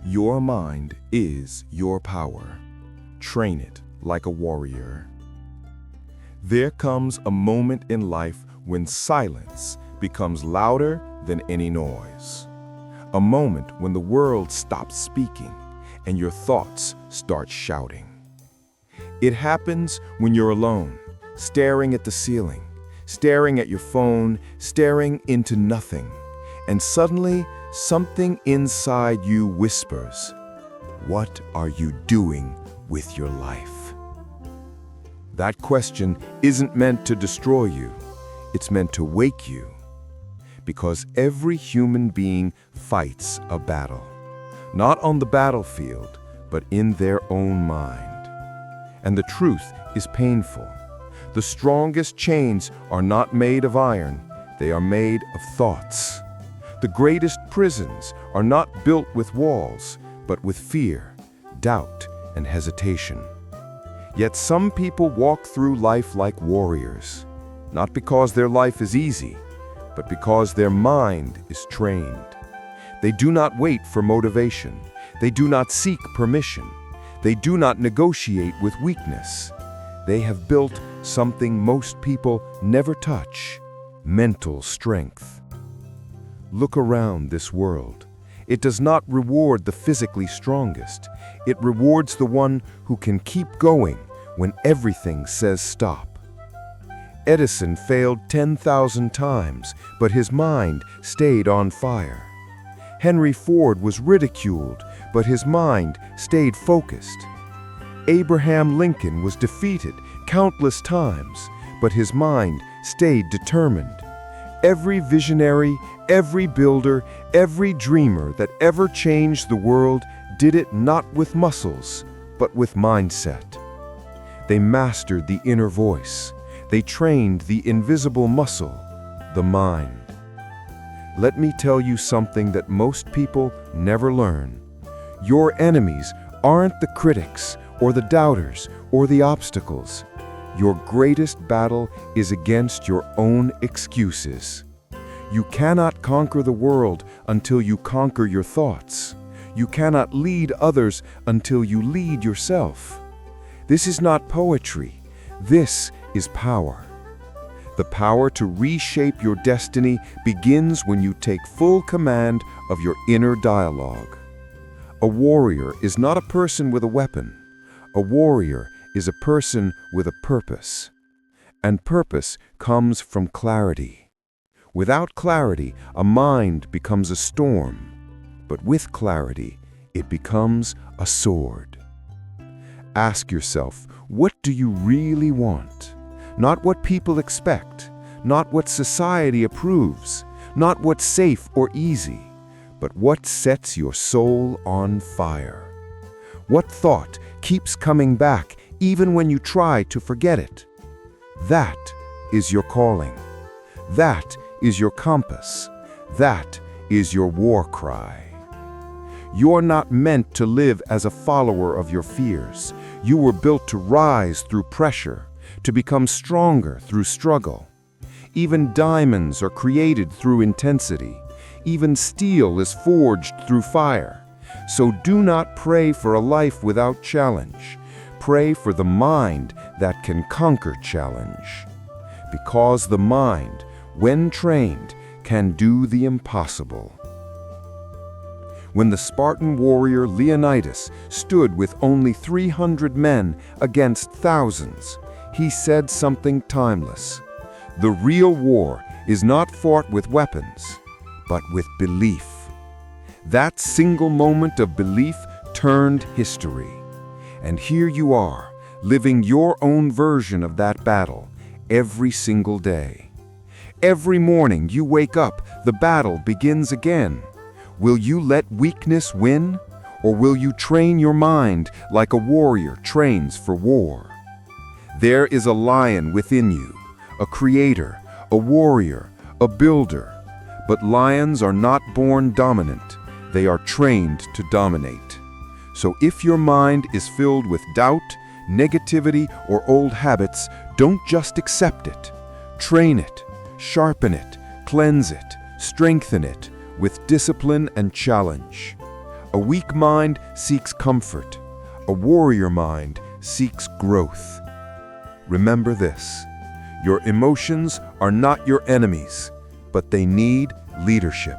Your mind is your power. Train it like a warrior. There comes a moment in life when silence becomes louder than any noise. A moment when the world stops speaking and your thoughts start shouting. It happens when you're alone, staring at the ceiling, staring at your phone, staring into nothing, and suddenly something inside you whispers, "What are you doing with your life?" That question isn't meant to destroy you, it's meant to wake you. Because every human being fights a battle, not on the battlefield, but in their own mind. And the truth is painful. The strongest chains are not made of iron, they are made of thoughts. The greatest prisons are not built with walls, but with fear, doubt, and hesitation. Yet some people walk through life like warriors, not because their life is easy, but because their mind is trained. They do not wait for motivation. They do not seek permission. They do not negotiate with weakness. They have built something most people never touch: mental strength. Look around this world. It does not reward the physically strongest. It rewards the one who can keep going when everything says stop. Edison failed 10,000 times, but his mind stayed on fire. Henry Ford was ridiculed, but his mind stayed focused. Abraham Lincoln was defeated countless times, but his mind stayed determined. Every visionary, every builder, every dreamer that ever changed the world did it not with muscles, but with mindset. They mastered the inner voice. They trained the invisible muscle, the mind. Let me tell you something that most people never learn. Your enemies aren't the critics or the doubters or the obstacles. Your greatest battle is against your own excuses. You cannot conquer the world until you conquer your thoughts. You cannot lead others until you lead yourself. This is not poetry. This is power. The power to reshape your destiny begins when you take full command of your inner dialogue. A warrior is not a person with a weapon. A warrior is a person with a purpose. And purpose comes from clarity. Without clarity, a mind becomes a storm. But with clarity, it becomes a sword. Ask yourself, what do you really want? Not what people expect, not what society approves, not what's safe or easy, but what sets your soul on fire. What thought keeps coming back even when you try to forget it? That is your calling. That is your compass. That is your war cry. You're not meant to live as a follower of your fears. You were built to rise through pressure, to become stronger through struggle. Even diamonds are created through intensity. Even steel is forged through fire. So do not pray for a life without challenge. Pray for the mind that can conquer challenge. Because the mind, when trained, can do the impossible. When the Spartan warrior Leonidas stood with only 300 men against thousands, he said something timeless. The real war is not fought with weapons, but with belief. That single moment of belief turned history. And here you are, living your own version of that battle every single day. Every morning you wake up, the battle begins again. Will you let weakness win? Or will you train your mind like a warrior trains for war? There is a lion within you, a creator, a warrior, a builder. But lions are not born dominant. They are trained to dominate. So if your mind is filled with doubt, negativity, or old habits, don't just accept it. Train it, sharpen it, cleanse it, strengthen it with discipline and challenge. A A weak mind seeks comfort. A warrior mind seeks growth. Remember this: your emotions are not your enemies, but they need leadership.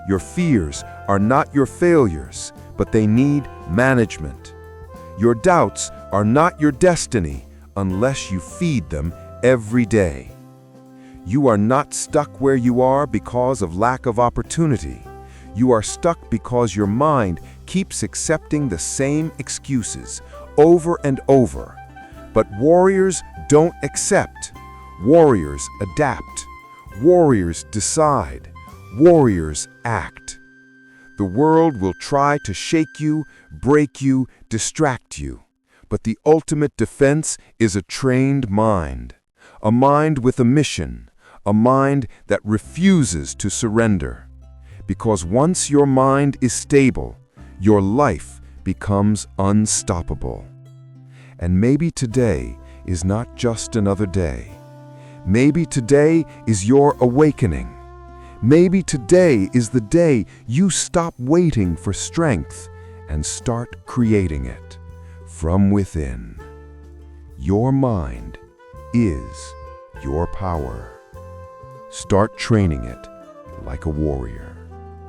Your fears are not your failures, but they need management. Your doubts are not your destiny unless you feed them every day. You are not stuck where you are because of lack of opportunity. You are stuck because your mind keeps accepting the same excuses over and over. But warriors don't accept. Warriors adapt. Warriors decide. Warriors act. The world will try to shake you, break you, distract you. But the ultimate defense is a trained mind. A mind with a mission. A mind that refuses to surrender. Because once your mind is stable, your life becomes unstoppable. And maybe today is not just another day. Maybe today is your awakening. Maybe today is the day you stop waiting for strength and start creating it from within. Your mind is your power. Start training it like a warrior.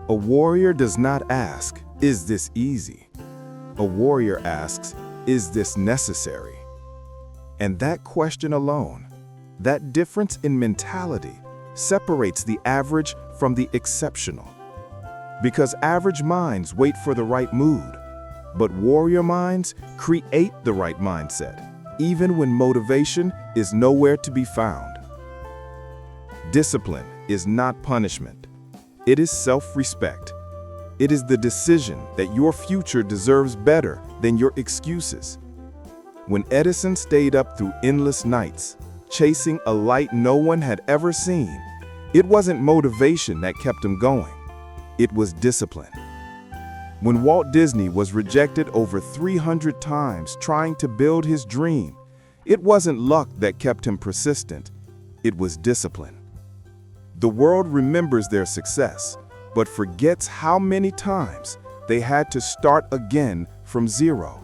A warrior does not ask, "Is this easy?" A warrior asks, "Is this necessary?" And that question alone, that difference in mentality, separates the average from the exceptional. Because average minds wait for the right mood, but warrior minds create the right mindset, even when motivation is nowhere to be found. Discipline is not punishment. It is self-respect. It is the decision that your future deserves better than your excuses. When Edison stayed up through endless nights, chasing a light no one had ever seen, it wasn't motivation that kept him going. It was discipline. When Walt Disney was rejected over 300 times trying to build his dream, it wasn't luck that kept him persistent. It was discipline. The world remembers their success, but forgets how many times they had to start again from zero.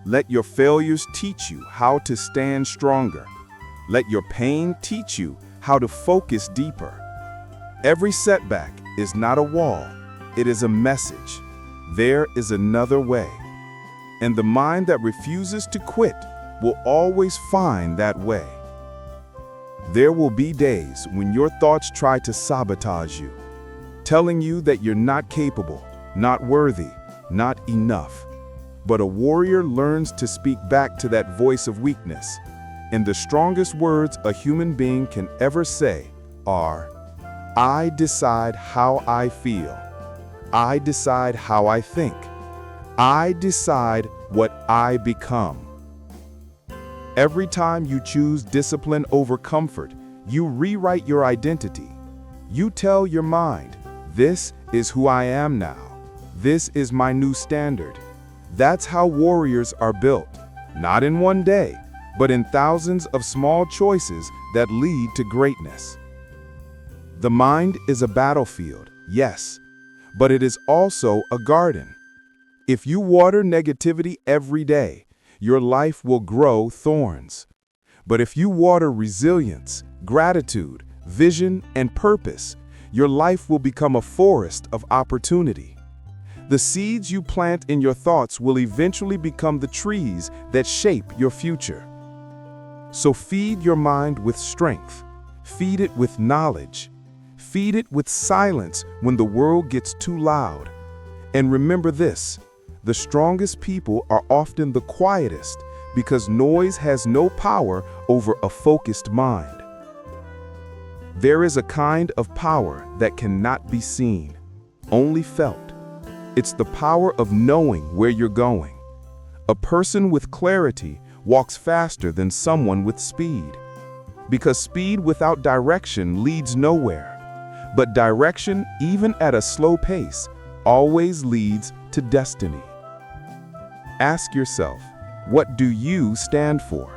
Let your failures teach you how to stand stronger. Let your pain teach you how to focus deeper. Every setback is not a wall, it is a message. There is another way. And the mind that refuses to quit will always find that way. There will be days when your thoughts try to sabotage you, telling you that you're not capable, not worthy, not enough. But a warrior learns to speak back to that voice of weakness. And the strongest words a human being can ever say are, "I decide how I feel. I decide how I think. I decide what I become." Every time you choose discipline over comfort, you rewrite your identity. You tell your mind, "This is who I am now. This is my new standard." That's how warriors are built, not in one day, but in thousands of small choices that lead to greatness. The mind is a battlefield, yes, but it is also a garden. If you water negativity every day, your life will grow thorns. But if you water resilience, gratitude, vision, and purpose, your life will become a forest of opportunity. The seeds you plant in your thoughts will eventually become the trees that shape your future. So feed your mind with strength. Feed it with knowledge. Feed it with silence when the world gets too loud. And remember this: the strongest people are often the quietest because noise has no power over a focused mind. There is a kind of power that cannot be seen, only felt. It's the power of knowing where you're going. A person with clarity walks faster than someone with speed, because speed without direction leads nowhere. But direction, even at a slow pace, always leads to destiny. Ask yourself, what do you stand for?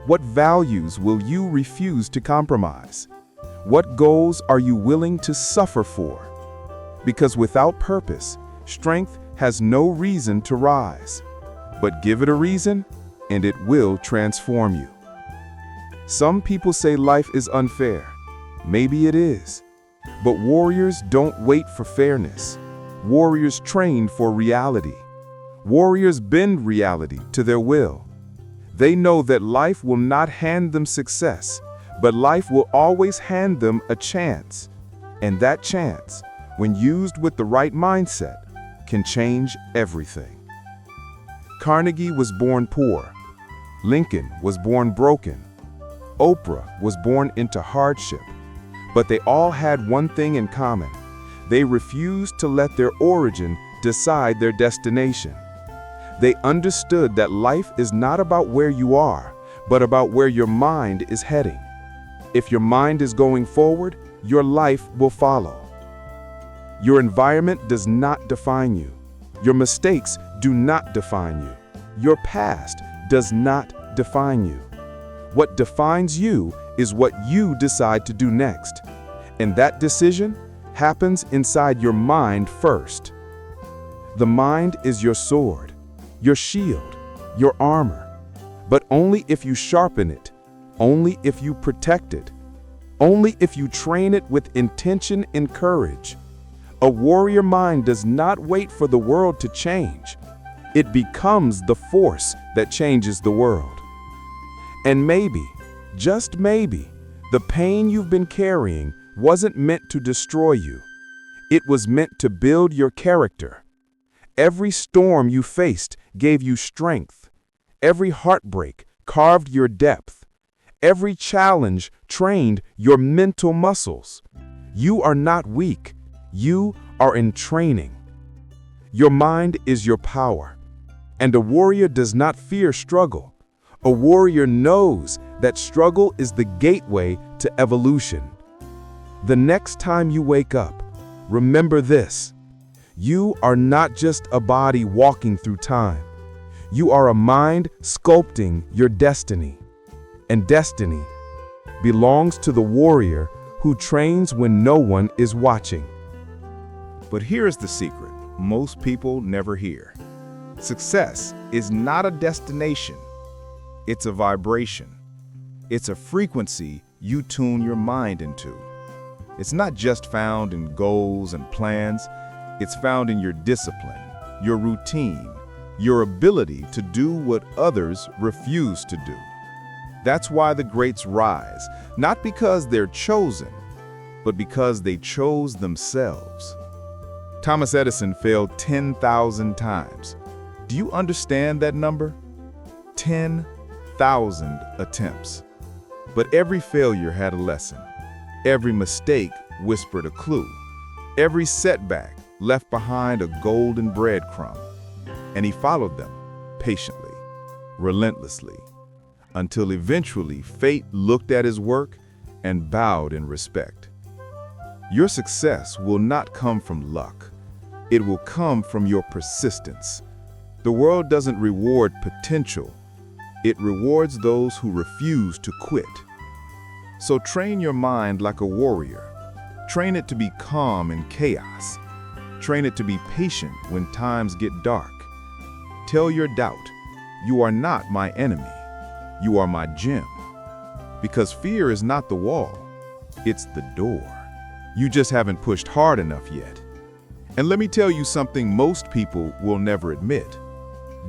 What values will you refuse to compromise? What goals are you willing to suffer for? Because without purpose, Strength has no reason to rise, but give it a reason, and it will transform you. Some people say life is unfair. Maybe it is. But warriors don't wait for fairness. Warriors train for reality. Warriors bend reality to their will. They know that life will not hand them success, but life will always hand them a chance. And that chance, when used with the right mindset, can change everything. Carnegie was born poor. Lincoln was born broken. Oprah was born into hardship. But they all had one thing in common. They refused to let their origin decide their destination. They understood that life is not about where you are, but about where your mind is heading. If your mind is going forward, your life will follow. Your environment does not define you. Your mistakes do not define you. Your past does not define you. What defines you is what you decide to do next. And that decision happens inside your mind first. The mind is your sword, your shield, your armor. But only if you sharpen it, only if you protect it, only if you train it with intention and courage. A warrior mind does not wait for the world to change. It becomes the force that changes the world. And maybe, just maybe, the pain you've been carrying wasn't meant to destroy you. It was meant to build your character. Every storm you faced gave you strength. Every heartbreak carved your depth. Every challenge trained your mental muscles. You are not weak. You are in training. Your mind is your power. And a warrior does not fear struggle. A warrior knows that struggle is the gateway to evolution. The next time you wake up, remember this. You are not just a body walking through time. You are a mind sculpting your destiny. And destiny belongs to the warrior who trains when no one is watching. But here's the secret most people never hear. Success is not a destination. It's a vibration. It's a frequency you tune your mind into. It's not just found in goals and plans. It's found in your discipline, your routine, your ability to do what others refuse to do. That's why the greats rise, not because they're chosen, but because they chose themselves. Thomas Edison failed 10,000 times. Do you understand that number? 10,000 attempts. But every failure had a lesson. Every mistake whispered a clue. Every setback left behind a golden breadcrumb. And he followed them patiently, relentlessly, until eventually fate looked at his work and bowed in respect. Your success will not come from luck. It will come from your persistence. The world doesn't reward potential. It rewards those who refuse to quit. So train your mind like a warrior. Train it to be calm in chaos. Train it to be patient when times get dark. Tell your doubt, you are not my enemy. You are my gem. Because fear is not the wall. It's the door. You just haven't pushed hard enough yet. And let me tell you something most people will never admit.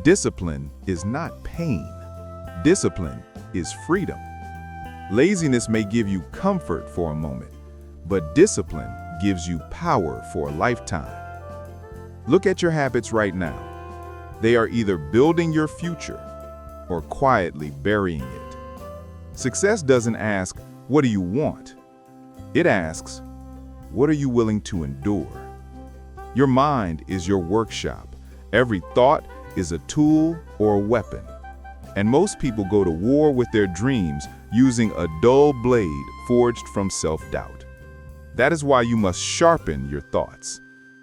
Discipline is not pain. Discipline is freedom. Laziness may give you comfort for a moment, but discipline gives you power for a lifetime. Look at your habits right now. They are either building your future or quietly burying it. Success doesn't ask, what do you want? It asks, what are you willing to endure? Your mind is your workshop. Every thought is a tool or a weapon. And most people go to war with their dreams using a dull blade forged from self-doubt. That is why you must sharpen your thoughts.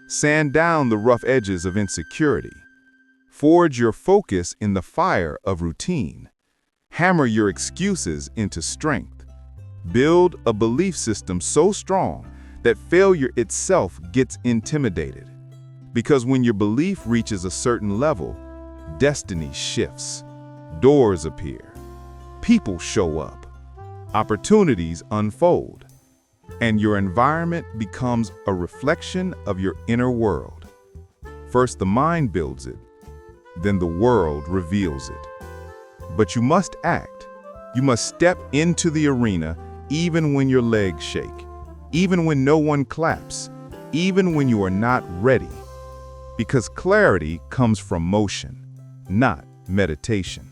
Sand down the rough edges of insecurity. Forge your focus in the fire of routine. Hammer your excuses into strength. Build a belief system so strong that failure itself gets intimidated. Because when your belief reaches a certain level, destiny shifts, doors appear, people show up, opportunities unfold, and your environment becomes a reflection of your inner world. First, the mind builds it, then the world reveals it. But you must act. You must step into the arena even when your legs shake, even when no one claps, even when you are not ready. Because clarity comes from motion, not meditation.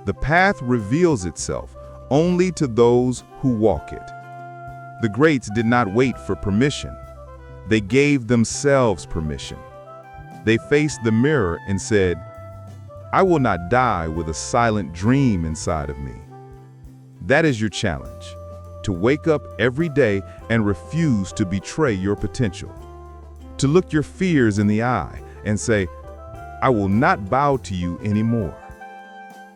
The path reveals itself only to those who walk it. The greats did not wait for permission. They gave themselves permission. They faced the mirror and said, "I will not die with a silent dream inside of me." That is your challenge, to wake up every day and refuse to betray your potential. To look your fears in the eye and say, "I will not bow to you anymore."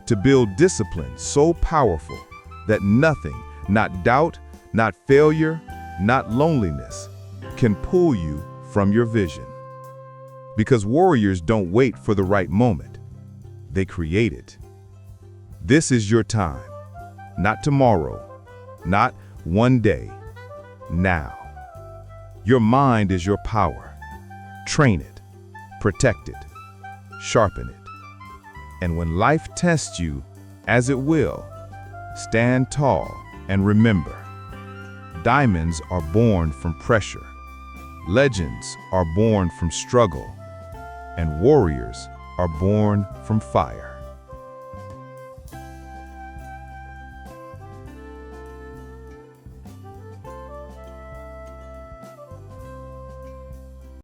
To build discipline so powerful that nothing, not doubt, not failure, not loneliness, can pull you from your vision. Because warriors don't wait for the right moment. They create it. This is your time. Not tomorrow, not one day, now. Your mind is your power. Train it, protect it, sharpen it. And when life tests you, as it will, stand tall and remember, diamonds are born from pressure, legends are born from struggle, and warriors are born from fire.